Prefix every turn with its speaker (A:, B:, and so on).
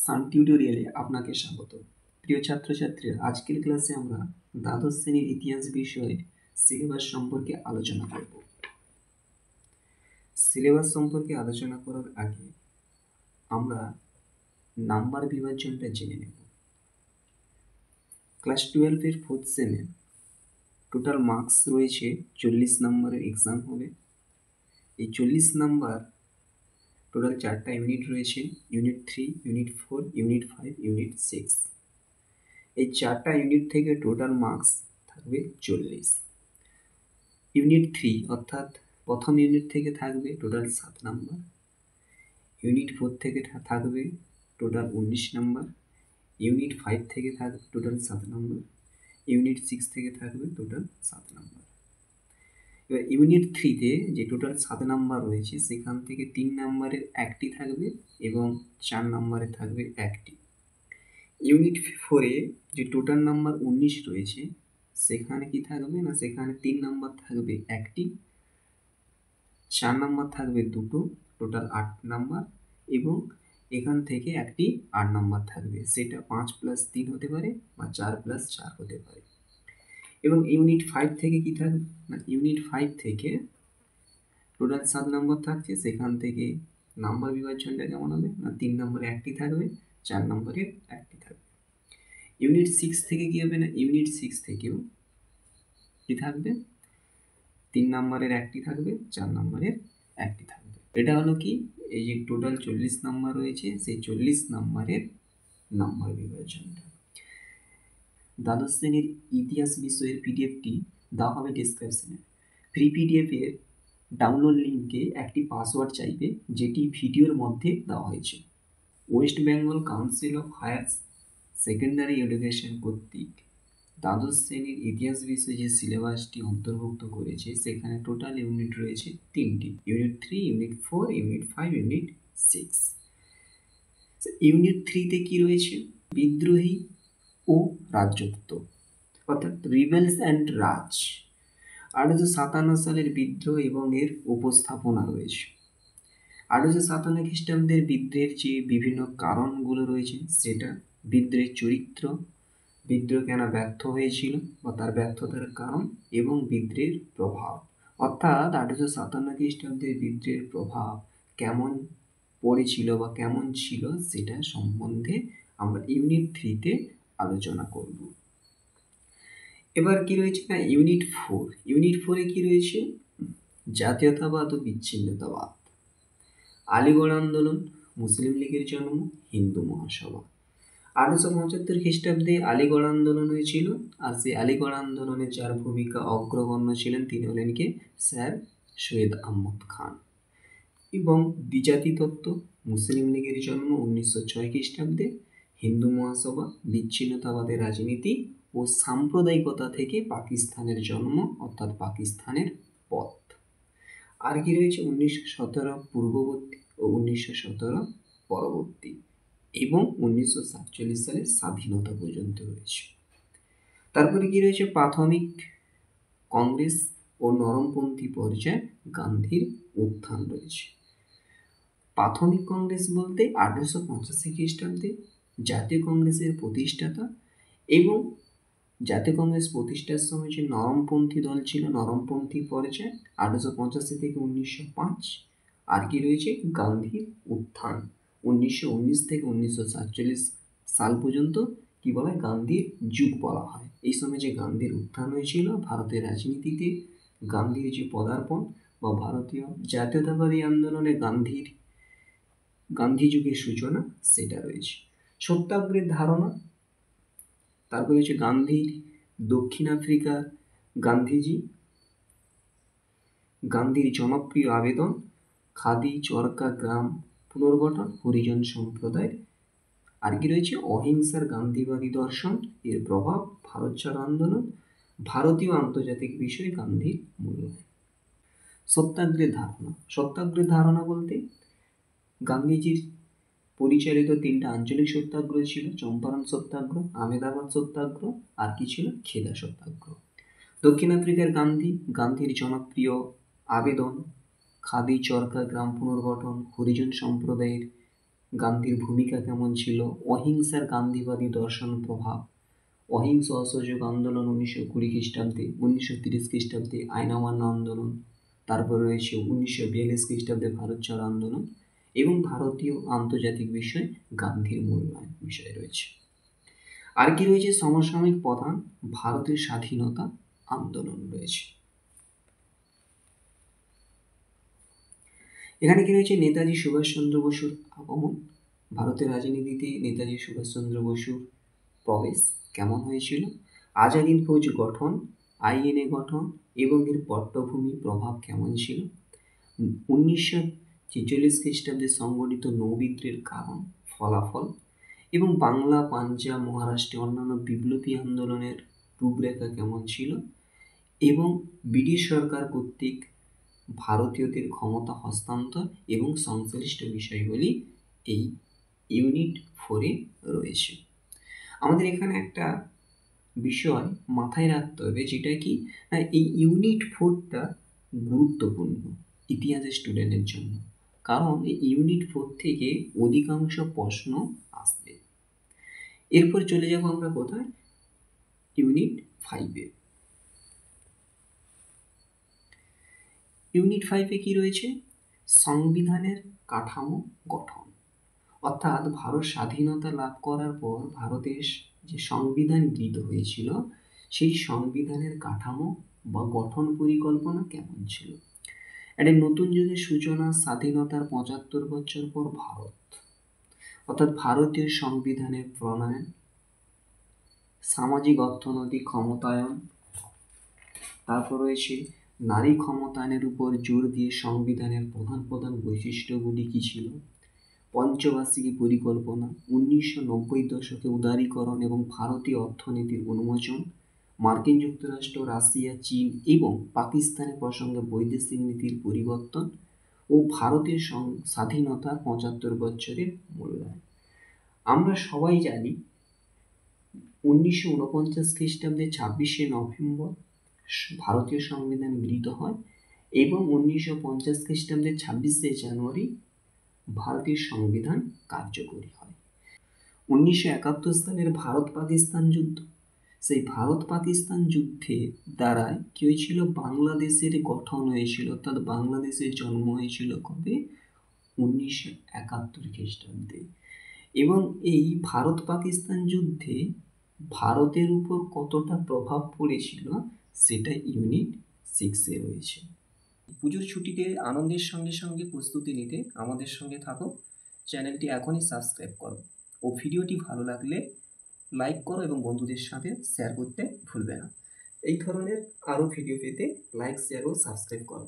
A: সান টিউটোরিয়ালে আপনাকে স্বাগত। প্রিয় ছাত্রছাত্রীরা, আজকের ক্লাসে আমরা দ্বাদশ শ্রেণীর ইতিহাস বিষয়ে সিলেবাস সম্পর্কে আলোচনা করব। সিলেবাস সম্পর্কে আলোচনা করার আগে আমরা নাম্বার বিভাজনটা জেনে নেব। ক্লাস 12-এর 4th সেমে টোটাল মার্কস রয়েছে 40 নম্বরের এক্সাম হবে। এই 40 নাম্বার টোটাল 4টা ইউনিট রয়েছে, ইউনিট 3, ইউনিট 4, ইউনিট 5, ইউনিট 6। এই 4টা ইউনিট থেকে টোটাল মার্কস থাকবে 40। ইউনিট 3 অর্থাৎ প্রথম ইউনিট থেকে থাকবে টোটাল 7 নাম্বার, ইউনিট 4 থেকে থাকবে টোটাল 19 নাম্বার, ইউনিট 5 থেকে থাকবে টোটাল 7 নাম্বার, ইউনিট 6 থেকে থাকবে টোটাল 7 নাম্বার। এবার ইউনিট 3-তে যে টোটাল 7 নাম্বার রয়েছে সেখান থেকে 3 নাম্বারের একটি থাকবে এবং 4 নাম্বারে থাকবে একটি। ইউনিট 4-এ যে টোটাল নাম্বার 19 রয়েছে সেখানে কি থাকবে না, সেখানে 3 নাম্বার থাকবে একটি, 4 নাম্বার থাকবে দুটো, টোটাল 8 নাম্বার, এবং এখান থেকে একটি 8 নাম্বার থাকবে, সেটা 5+3 হতে পারে বা 4+4 হতে পারে। এবং ইউনিট 5 থেকে কি থাকবে না, ইউনিট 5 থেকে টোটাল 7 নাম্বার থাকছে, সেখান থেকে নাম্বার বিভাজনটা কেমন হবে না, 3 নম্বরে একটি থাকবে, 4 নম্বরে একটি থাকবে। ইউনিট 6 থেকে কি হবে না, ইউনিট 6 থেকেও কি থাকবে, 3 নম্বরের একটি থাকবে, 4 নম্বরের একটি থাকবে। এটা হলো কি, এই যে টোটাল 40 নাম্বার রয়েছে সেই 40 নাম্বারের নাম্বার বিভাজনটা। দ্বাদশ শ্রেণীর ইতিহাস বিষয়ের পিডিএফটি দেওয়া হবে ডিসক্রিপশনে। ফ্রি পিডিএফের ডাউনলোড লিঙ্কে একটি পাসওয়ার্ড চাইবে, যেটি ভিডিওর মধ্যে দেওয়া হয়েছে। West Bengal Council of Higher Secondary Education কর্তৃক দ্বাদশ শ্রেণীর ইতিহাস বিষয়ে যে সিলেবাসটি অন্তর্ভুক্ত করেছে সেখানে টোটাল ইউনিট রয়েছে 3টি, unit 3, unit 4, unit 5, unit 6। Unit 3-তে কি রয়েছে, বিদ্রোহী ও রাজত্ব, অর্থাৎ রিবেলস অ্যান্ড রাজ। 1857 সালের বিদ্রোহ এবং এর উপস্থাপনা রয়েছে। 1857 খ্রিস্টাব্দের বিদ্রোহের যে বিভিন্ন কারণগুলো রয়েছে সেটা, বিদ্রোহের চরিত্র, বিদ্রোহ কেন ব্যর্থ হয়েছিল বা তার ব্যর্থতার কারণ, এবং বিদ্রোহের প্রভাব, অর্থাৎ 1857 খ্রিস্টাব্দের বিদ্রোহের প্রভাব কেমন পড়েছিল বা কেমন ছিল সেটা সম্বন্ধে আমরা ইউনিট 3-তে আলোচনা করব। এবার কি রয়েছে না, ইউনিট 4। ইউনিট 4-এ কি রয়েছে, জাতীয়তাবাদ ও বিচ্ছিন্নতাবাদ, আলিগড় আন্দোলন, মুসলিম লীগের জন্ম, হিন্দু মহাসভা। 1875 খ্রিস্টাব্দে আলিগড় আন্দোলন হয়েছিল, আর সেই আলিগড় আন্দোলনে যার ভূমিকা অগ্রগণ্য ছিলেন তিনি হলেন কে, স্যার সৈয়দ আহমদ খান। এবং দ্বিজাতি তত্ত্ব, মুসলিম লীগের জন্ম 1906 খ্রিস্টাব্দে, হিন্দু মহাসভা, বিচ্ছিন্নতাবাদের রাজনীতি ও সাম্প্রদায়িকতা থেকে পাকিস্তানের জন্ম, অর্থাৎ পাকিস্তানের পথ। আর কি রয়েছে, 1917 পূর্ববর্তী ও 1917 পরবর্তী, এবং 1947 সালের স্বাধীনতা পর্যন্ত রয়েছে। তারপরে কি রয়েছে, প্রাথমিক কংগ্রেস ও নরমপন্থী পর্যায়ে গান্ধীর উত্থান রয়েছে। প্রাথমিক কংগ্রেস বলতে 1885 খ্রিস্টাব্দে জাতীয় কংগ্রেসের প্রতিষ্ঠাতা, এবং জাতীয় কংগ্রেস প্রতিষ্ঠার সময় যে নরমপন্থী দল ছিল, নরমপন্থী পর্যায়ে 1885 থেকে 1905। আর কি রয়েছে, গান্ধীর উত্থান 1919 থেকে 1947 সাল পর্যন্ত কি বলা হয়, গান্ধীর যুগ বলা হয়। এই সময় যে গান্ধীর উত্থান হয়েছিল ভারতের রাজনীতিতে, গান্ধীর যে পদার্পণ বা ভারতীয় জাতীয়তাবাদী আন্দোলনে গান্ধী যুগের সূচনা, সেটা রয়েছে। সত্যাগ্রহের ধারণা, তারপরে হচ্ছে গান্ধীর দক্ষিণ আফ্রিকার গান্ধীর জনপ্রিয় আবেদন, খাদি চরকা গ্রাম পুনর্গঠন, হরিজন সম্প্রদায়। আর কি রয়েছে, অহিংসার গান্ধীবাদী দর্শন, এর প্রভাব, ভারত ছাড়ো আন্দোলন, ভারতীয় আন্তর্জাতিক বিষয়ে গান্ধীর মূল্যায়ন। সত্যাগ্রহের ধারণা বলতে গান্ধীজির পরিচালিত 3টা আঞ্চলিক সত্যাগ্রহ ছিল, চম্পারণ সত্যাগ্রহ, আহমেদাবাদ সত্যাগ্রহ, আর কি ছিল, খেদা সত্যাগ্রহ। দক্ষিণ আফ্রিকার গান্ধীর জনপ্রিয় আবেদন, খাদি চরকা গ্রাম পুনর্গঠন, হরিজন সম্প্রদায়ের গান্ধীর ভূমিকা কেমন ছিল, অহিংসার গান্ধীবাদী দর্শন প্রভাব, অহিংস অসহযোগ আন্দোলন 1920 খ্রিস্টাব্দে, 1930 খ্রিস্টাব্দে আইন অমান্য আন্দোলন, তারপর রয়েছে 1942 খ্রিস্টাব্দে ভারত ছাড়ো আন্দোলন এবং ভারতীয় আন্তর্জাতিক বিষয় গান্ধীর মূল্যায়ন বিষয় রয়েছে। আর কি রয়েছে, সমসাময়িক প্রধান ভারতের স্বাধীনতা আন্দোলন রয়েছে। এখানে কি রয়েছে, নেতাজি সুভাষচন্দ্র বসুর আগমন, ভারতের রাজনীতিতে নেতাজি সুভাষচন্দ্র বসুর প্রবেশ কেমন হয়েছিল, আজাদ হিন্দ ফৌজ গঠন, আইএনএ গঠন এবং এর পটভূমি প্রভাব কেমন ছিল, 1946 খ্রিস্টাব্দে সংগঠিত নৌবিদ্রোহের কারণ, ফলাফল এবং বাংলা, পাঞ্জাব, মহারাষ্ট্রে অন্যান্য বিপ্লবী আন্দোলনের রূপরেখা কেমন ছিল এবং ব্রিটিশ সরকার কর্তৃক ভারতীয়দের ক্ষমতা হস্তান্তর এবং সংশ্লিষ্ট বিষয়গুলি এই ইউনিট 4-এ রয়েছে। আমাদের এখানে একটা বিষয় মাথায় রাখতে হবে, যেটা কি না, এই ইউনিট 4টা গুরুত্বপূর্ণ ইতিহাসের স্টুডেন্টের জন্য, কারণ এই ইউনিট 4 থেকে অধিকাংশ প্রশ্ন আসবে। এরপর চলে যাব আমরা কোথায়, ইউনিট 5-এ। ইউনিট 5-এ কি রয়েছে, সংবিধানের কাঠামো গঠন, অর্থাৎ ভারত স্বাধীনতা লাভ করার পর ভারতের যে সংবিধান গৃহীত হয়েছিল সেই সংবিধানের কাঠামো বা গঠন পরিকল্পনা কেমন ছিল। একটা নতুন যুগের সূচনা, স্বাধীনতার 75 বছর পর ভারত, অর্থাৎ ভারতীয় সংবিধানের প্রণয়ন, সামাজিক অর্থনৈতিক ক্ষমতায়ন, তারপর রয়েছে নারী ক্ষমতায়নের উপর জোর দিয়ে সংবিধানের প্রধান প্রধান বৈশিষ্ট্যগুলি কী ছিল, পঞ্চবার্ষিকী পরিকল্পনা, 1990 দশকে উদারীকরণ এবং ভারতীয় অর্থনীতির উন্মোচন, মার্কিন যুক্তরাষ্ট্র, রাশিয়া, চীন এবং পাকিস্তানের প্রসঙ্গে বৈদেশিক নীতির পরিবর্তন ও ভারতের স্বাধীনতার 75 বছরের মূল্যায়ন। আমরা সবাই জানি 1949 খ্রিস্টাব্দে 26শে নভেম্বর ভারতীয় সংবিধান গৃহীত হয় এবং 1950 খ্রিস্টাব্দে 26শে জানুয়ারি ভারতীয় সংবিধান কার্যকরী হয়। 1971 সালের ভারত পাকিস্তান যুদ্ধ, সেই ভারত পাকিস্তান যুদ্ধের দ্বারাই কী হয়েছিল, বাংলাদেশের গঠন হয়েছিল, অর্থাৎ বাংলাদেশের জন্ম হয়েছিল কবে, 1971 খ্রিস্টাব্দে। এবং এই ভারত পাকিস্তান যুদ্ধে ভারতের উপর কতটা প্রভাব পড়েছিল সেটা ইউনিট 6-এ রয়েছে। পুজোর ছুটিতে আনন্দের সঙ্গে সঙ্গে প্রস্তুতি নিতে আমাদের সঙ্গে থাকো, চ্যানেলটি এখনই সাবস্ক্রাইব করো ও ভিডিওটি ভালো লাগলে লাইক করো এবং বন্ধুদের সাথে শেয়ার করতে ভুলবে না। এই ধরনের আরও ভিডিও পেতে লাইক, শেয়ার ও সাবস্ক্রাইব করো।